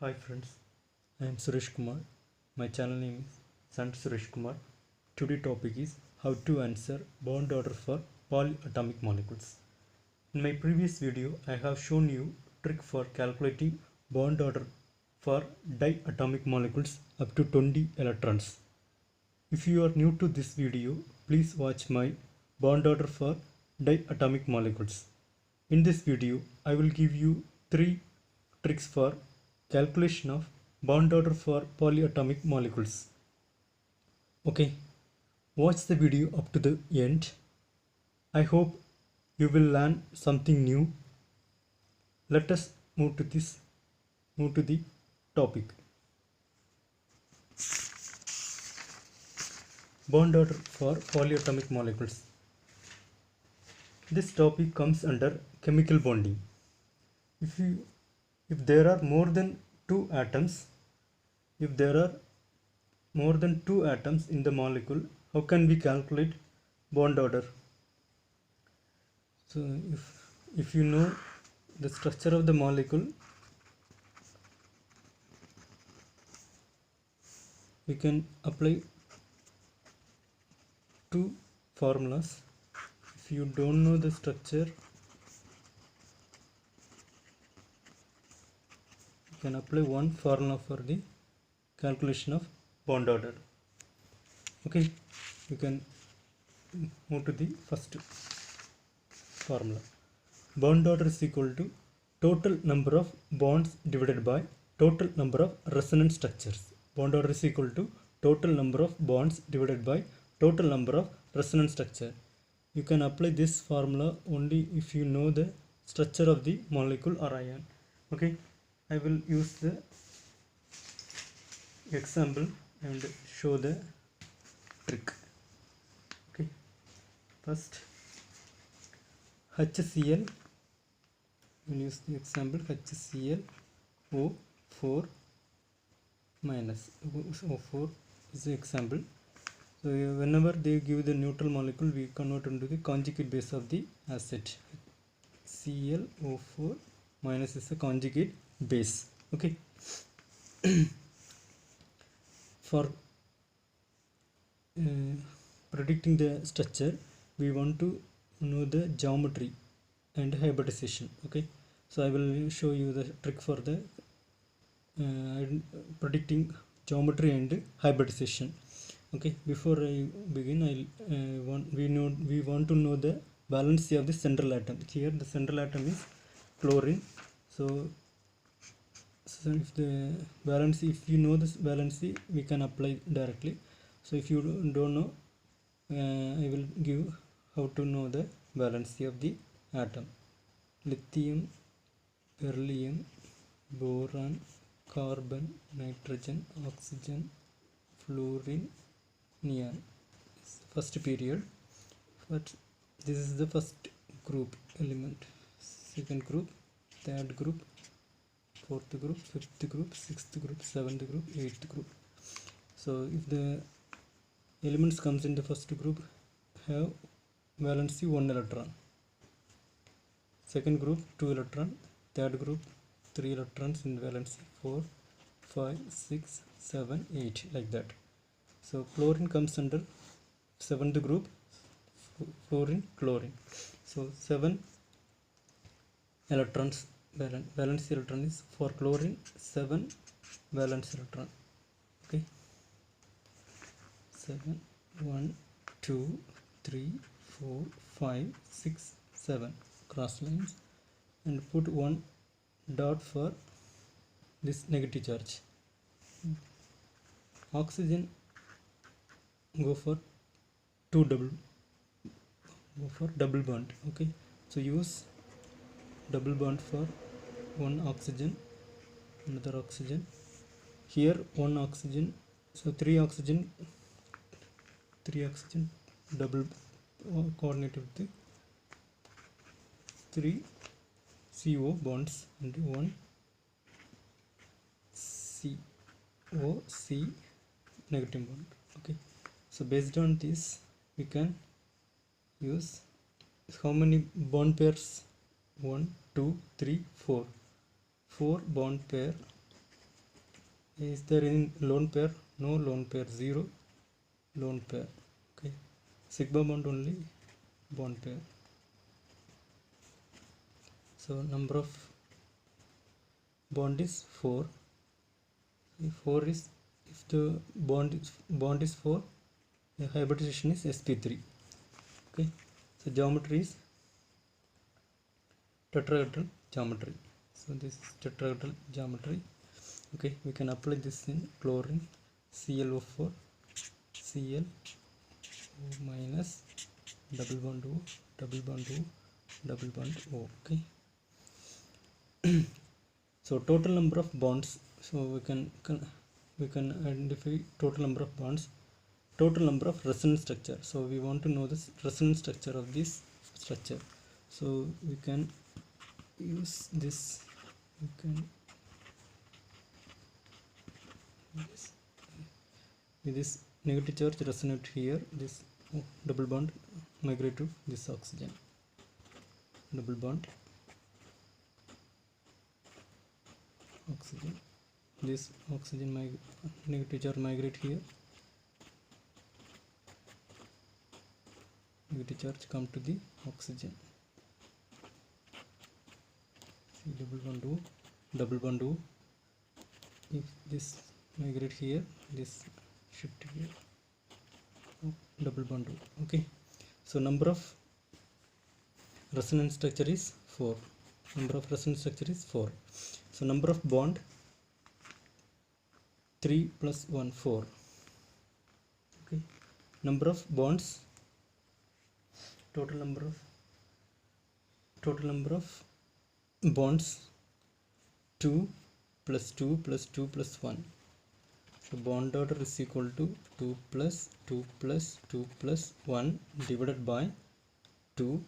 Hi friends, I am Suresh Kumar. My channel name is Sant Suresh Kumar. Today topic is how to answer bond order for polyatomic molecules. In my previous video, I have shown you trick for calculating bond order for diatomic molecules up to 20 electrons. If you are new to this video, please watch my bond order for diatomic molecules. In this video, I will give you 3 tricks for calculation of bond order for polyatomic molecules. Okay, watch the video up to the end. I hope you will learn something new. Let us move to the topic. Bond order for polyatomic molecules. This topic comes under chemical bonding. If there are more than two atoms in the molecule, how can we calculate bond order? So if you know the structure of the molecule, we can apply two formulas. If you don't know the structure, you can apply one formula for the calculation of bond order. Okay, you can move to the first formula. Bond order is equal to total number of bonds divided by total number of resonance structures. Bond order is equal to total number of bonds divided by total number of resonance structure. You can apply this formula only if you know the structure of the molecule or ion. Okay, I will use the example and show the trick. Okay, first HCl, we'll use the example HClO4 minus O4 is the example. So whenever they give the neutral molecule, we convert into the conjugate base of the acid. ClO4 minus is a conjugate base. Okay. For predicting the structure, we want to know the geometry and hybridization. Okay, so I will show you the trick for the predicting geometry and hybridization. Okay, before I begin, we want to know the valency of the central atom. Here the central atom is chlorine. So if the valency, if you know this valency, we can apply directly. So if you don't know, I will give how to know the valency of the atom. Lithium, beryllium, boron, carbon, nitrogen, oxygen, fluorine, neon. First period. But this is the first group element. Second group, third group, fourth group, fifth group, sixth group, seventh group, eighth group. So if the elements comes in the first group have valency 1 electron, second group 2 electron, third group 3 electrons in valency, 4, 5, 6, 7, 8, like that. So chlorine comes under seventh group, fluorine, chlorine. So 7 electrons, valence electron is for chlorine, 7 valence electron. Okay, 7, 1, 2, 3, 4, 5, 6, 7 cross lines, and put one dot for this negative charge. Oxygen go for double bond. Okay, so use double bond for one oxygen, another oxygen. Here one oxygen, so three oxygen double coordinate with the 3 CO bonds and one COC negative bond. Okay, so based on this we can use how many bond pairs? 1, 2, 3, 4. 4 bond pair Is there any lone pair? No lone pair. 0 lone pair. Okay, sigma bond only bond pair. So number of bond is 4. If 4 is, if the bond is 4, the hybridization is sp3. Okay, so geometry is tetrahedral geometry. So this is tetrahedral geometry. Okay, we can apply this in chlorine. ClO4, Cl minus double bond O, double bond O, double bond O. Okay. So total number of bonds. So we can identify total number of bonds, total number of resonance structure. So we want to know this resonance structure of this structure. So we can use this. We can with this negative charge resonate here. This double bond migrate to this oxygen. Double bond oxygen. This oxygen negative charge migrate here. Negative charge come to the oxygen. See, double bond O, double bond O. If this migrate here, this shift here. Oh, double bond O. Okay. So number of resonance structure is 4. Number of resonance structure is 4. So number of bond 3 plus 1 4. Okay. Number of bonds, total number of bonds 2 plus 2 plus 2 plus 1. So bond order is equal to 2 plus 2 plus 2 plus 1 divided by 2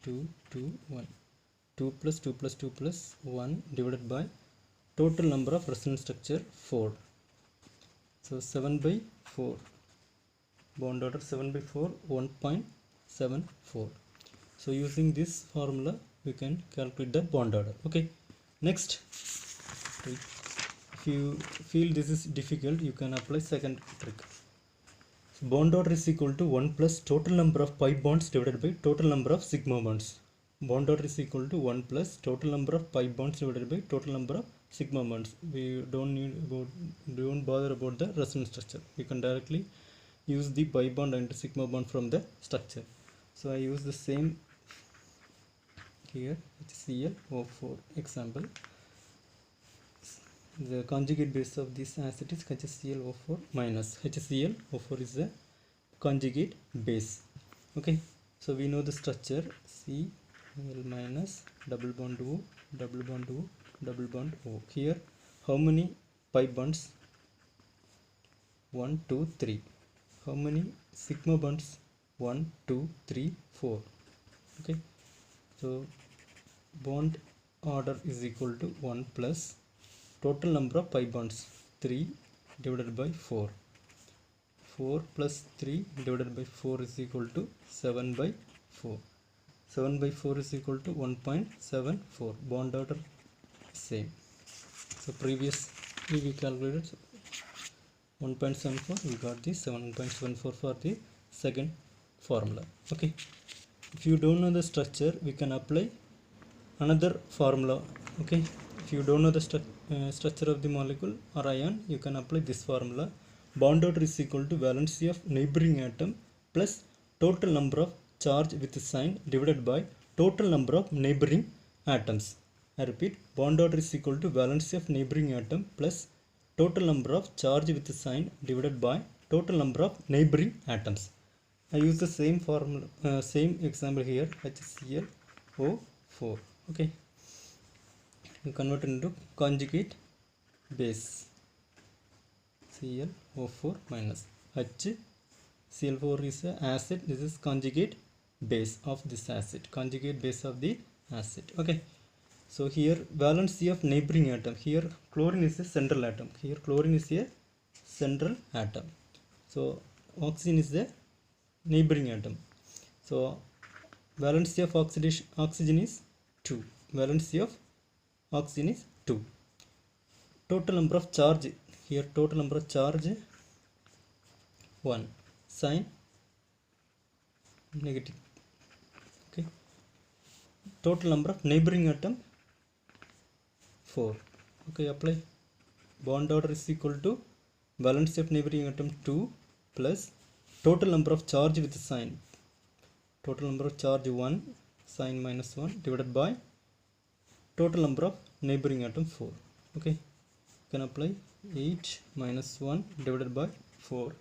2 2 1. 2 plus 2 plus 2 plus 1 divided by total number of resonance structure 4. So 7 by 4. Bond order 7 by 4, 1.74. So using this formula we can calculate the bond order. Okay. Next, if you feel this is difficult, you can apply second trick. So bond order is equal to 1 plus total number of pi bonds divided by total number of sigma bonds. Bond order is equal to 1 plus total number of pi bonds divided by total number of sigma bonds. We don't bother about the resonance structure. We can directly use the pi bond and sigma bond from the structure. So I use the same here, HClO4 example. The conjugate base of this acid is HClO4 minus. HClO4 is the conjugate base. Okay, so we know the structure Cl minus double bond O, double bond O, double bond O. Here how many pi bonds? 1 2 3. How many sigma bonds? 1 2 3 4. Okay, so bond order is equal to 1 plus total number of pi bonds 3 divided by 4. 4 plus 3 divided by 4 is equal to 7 by 4. 7 by 4 is equal to 1.74. Bond order same. So previously we calculated 1.74. We got this 7.74 for the second formula. Okay. If you don't know the structure, we can apply another formula. Okay. If you don't know the structure of the molecule or ion, you can apply this formula. Bond order is equal to valency of neighboring atom plus total number of charge with sign divided by total number of neighboring atoms. I repeat, bond order is equal to valency of neighboring atom plus total number of charge with sign divided by total number of neighboring atoms. I use the same formula, same example here, HClO4. Okay, you convert into conjugate base. ClO4 minus HCl4 is a acid. This is conjugate base of this acid. Conjugate base of the acid. Okay. So here valency of neighboring atom. Here chlorine is a central atom. Here chlorine is a central atom. So oxygen is the neighboring atom. So valency of oxygen is 2. Valency of oxygen is 2. Total number of charge here total number of charge 1, sign negative. Okay, total number of neighboring atom 4. Okay, apply. Bond order is equal to valency of neighboring atom 2 plus total number of charge with sign. Total number of charge 1, sign minus 1 divided by total number of neighboring atom 4. Okay, you can apply 8 minus 1 divided by 4.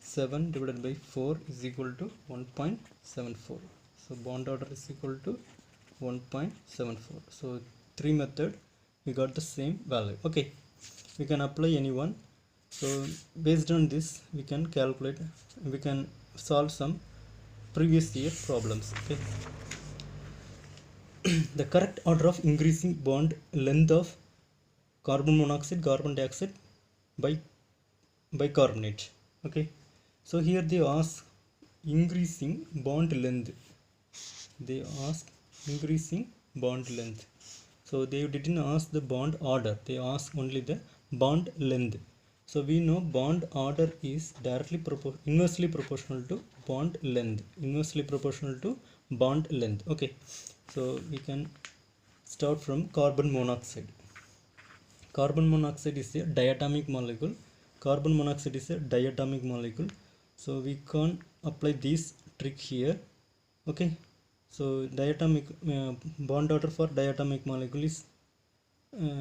7 divided by 4 is equal to 1.74. So bond order is equal to 1.74. So 3 method we got the same value. Okay, we can apply any one. So based on this we can calculate, we can solve some previous year problems. Okay, the correct order of increasing bond length of carbon monoxide, carbon dioxide by bicarbonate. Okay, so here they ask increasing bond length. They ask increasing bond length. So they didn't ask the bond order, they asked only the bond length. So we know bond order is directly inversely proportional to bond length. Inversely proportional to bond length. Okay, so we can start from carbon monoxide. Carbon monoxide is a diatomic molecule. Carbon monoxide is a diatomic molecule. So we can apply this trick here. Okay, so diatomic bond order for diatomic molecule is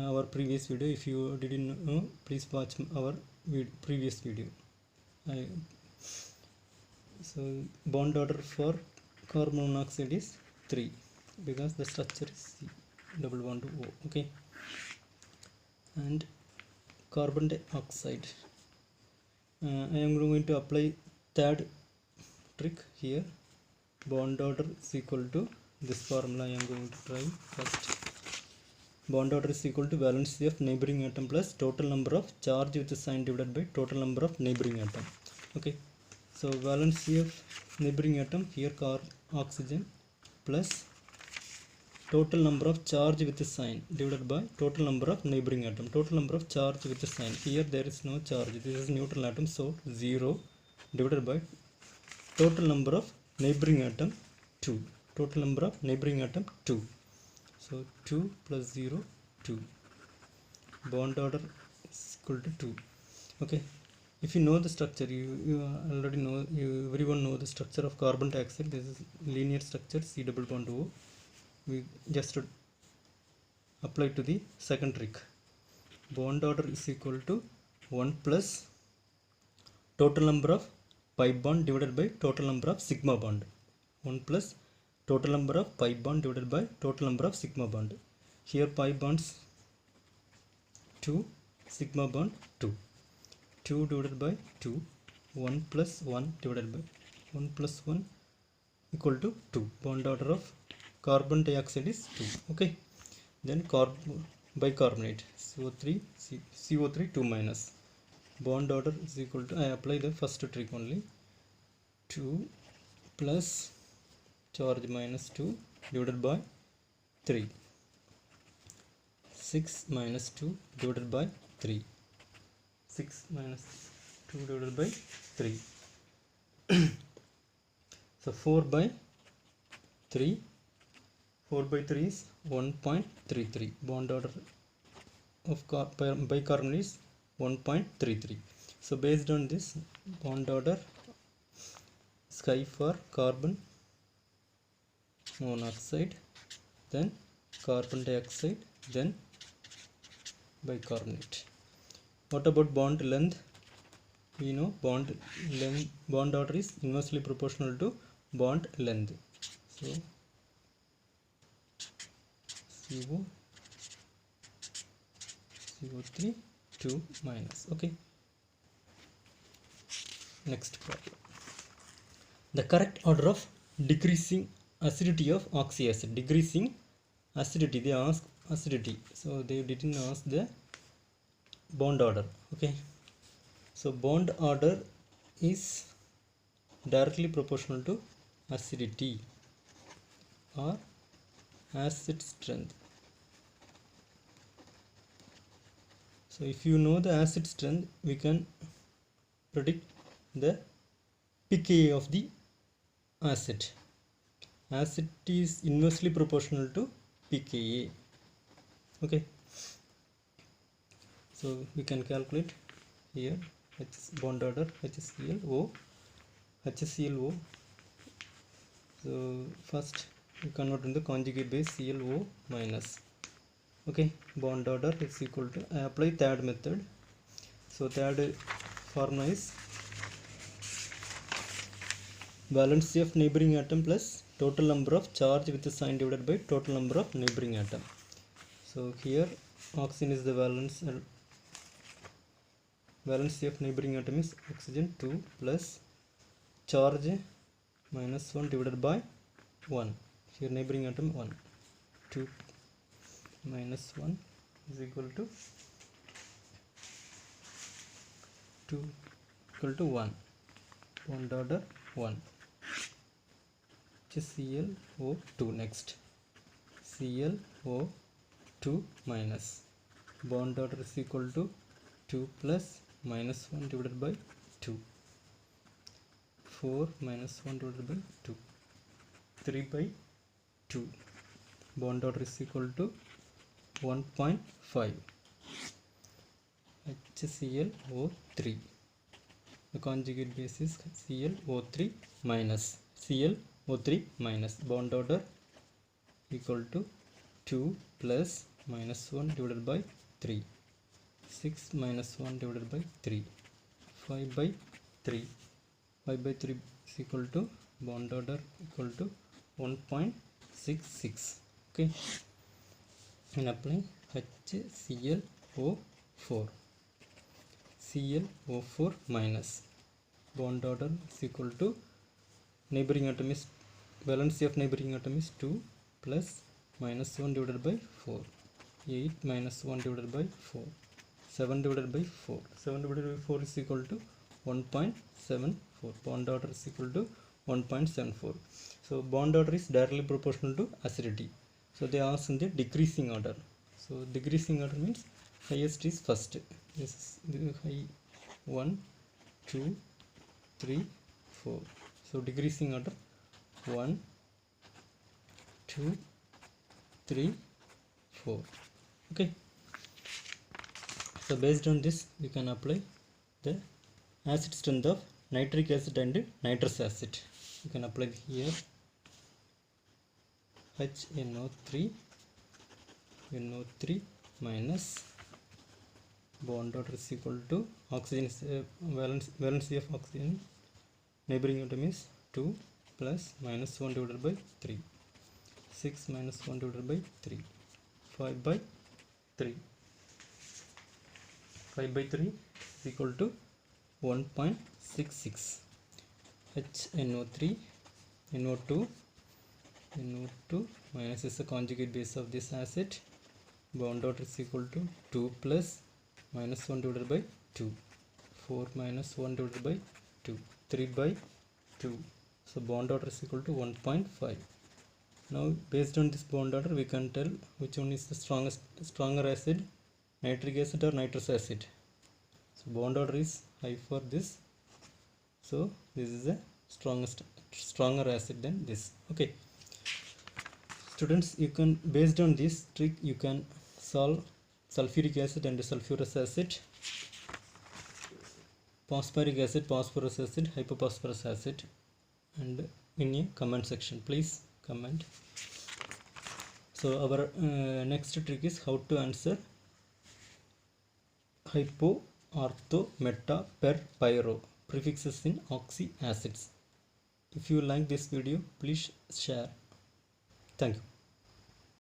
our previous video. If you didn't know, please watch our previous video. So bond order for carbon monoxide is 3 because the structure is C, double bond O. Okay, and carbon dioxide, I am going to apply third trick here. Bond order is equal to this formula. I am going to try first. Bond order is equal to valency of neighboring atom plus total number of charge with sign divided by total number of neighboring atom. Okay, so valency of neighboring atom here oxygen plus total number of charge with sign divided by total number of neighboring atom. Total number of charge with sign, here there is no charge, this is neutral atom, so 0 divided by total number of neighboring atom 2. Total number of neighboring atom 2. So 2 plus 0, 2. Bond order is equal to 2. Okay, if you know the structure, you already know, everyone know the structure of carbon dioxide. This is linear structure, C double bond O. We just apply to the second trick. Bond order is equal to 1 plus total number of pi bond divided by total number of sigma bond. 1 plus total number of pi bond divided by total number of sigma bond. Here pi bonds 2, sigma bond 2. 2 divided by 2, 1 plus 1 divided by 1 plus 1 equal to 2. Bond order of carbon dioxide is 2. Okay, then bicarbonate CO3 CO3 2 minus. Bond order is equal to, I apply the first trick only. 2 plus charge minus 2 divided by 3. 6 minus 2 divided by 3. 6 minus 2 divided by 3. So 4 by 3. 4 by 3 is 1.33. Bond order of bicarbonate is 1.33. So based on this, bond order sky for carbon monoxide, then carbon dioxide, then bicarbonate. What about bond length? We know bond order is inversely proportional to bond length. So CO3 2 minus. Okay, next problem. The correct order of decreasing acidity of oxyacid. Decreasing acidity, they ask acidity, so they didn't ask the bond order. Okay, so bond order is directly proportional to acidity or acid strength. So So if you know the acid strength, we can predict the pKa of the acid. Acid is inversely proportional to pKa. Okay, so we can calculate here bond order HClO. So first we convert in the conjugate base ClO minus. Okay, bond order is equal to, I apply third method. So third formula is valency of neighboring atom plus total number of charge with the sign divided by total number of neighboring atom. So here oxygen is the valency of neighboring atom is oxygen 2 plus charge minus 1 divided by 1. Here neighboring atom 1. 2 minus 1 is equal to 1. Bond order 1. ClO2 next. ClO2 minus. Bond order is equal to 2 plus minus 1 divided by 2. 4 minus 1 divided by 2. 3 by 2. Bond order is equal to 1.5. HClO3. The conjugate base is ClO3 minus. ClO3 minus. Bond order equal to 2 plus minus 1 divided by 3. 6 minus 1 divided by 3. 5 by 3. 5 by 3 is equal to bond order equal to 1.66. Okay, and apply HClO4. ClO4 minus. Bond order is equal to neighboring atom is valency of neighboring atom is 2 plus minus 1 divided by 4. 8 minus 1 divided by 4. 7 divided by 4. 7 divided by 4 is equal to 1.74. Bond order is equal to 1.74. So bond order is directly proportional to acidity. So they ask in the decreasing order. So decreasing order means highest is first. This is the high 1, 2, 3, 4. So decreasing order 1, 2, 3, 4. Okay. So based on this, we can apply the acid strength of nitric acid and nitrous acid. You can apply here HNO3 minus. Bond order is equal to oxygen is valency of oxygen neighboring atom is 2 plus minus 1 divided by 3. 6 minus 1 divided by 3. 5 by 3. 5 by 3 is equal to 1.66. HNO3 NO2 minus is the conjugate base of this acid. Bond order is equal to 2 plus minus 1 divided by 2. 4 minus 1 divided by 2. 3 by 2. So bond order is equal to 1.5. Now based on this bond order, we can tell which one is the stronger acid, nitric acid or nitrous acid. So bond order is high for this. So this is a stronger acid than this. Okay. Students, you can, based on this trick, you can solve sulfuric acid and sulfurous acid, phosphoric acid, phosphorus acid, hypophosphorus acid, and in a comment section. Please comment. So our next trick is how to answer hypo, ortho, meta, per, pyro prefixes in oxy acids. If you like this video, please share. Thank you.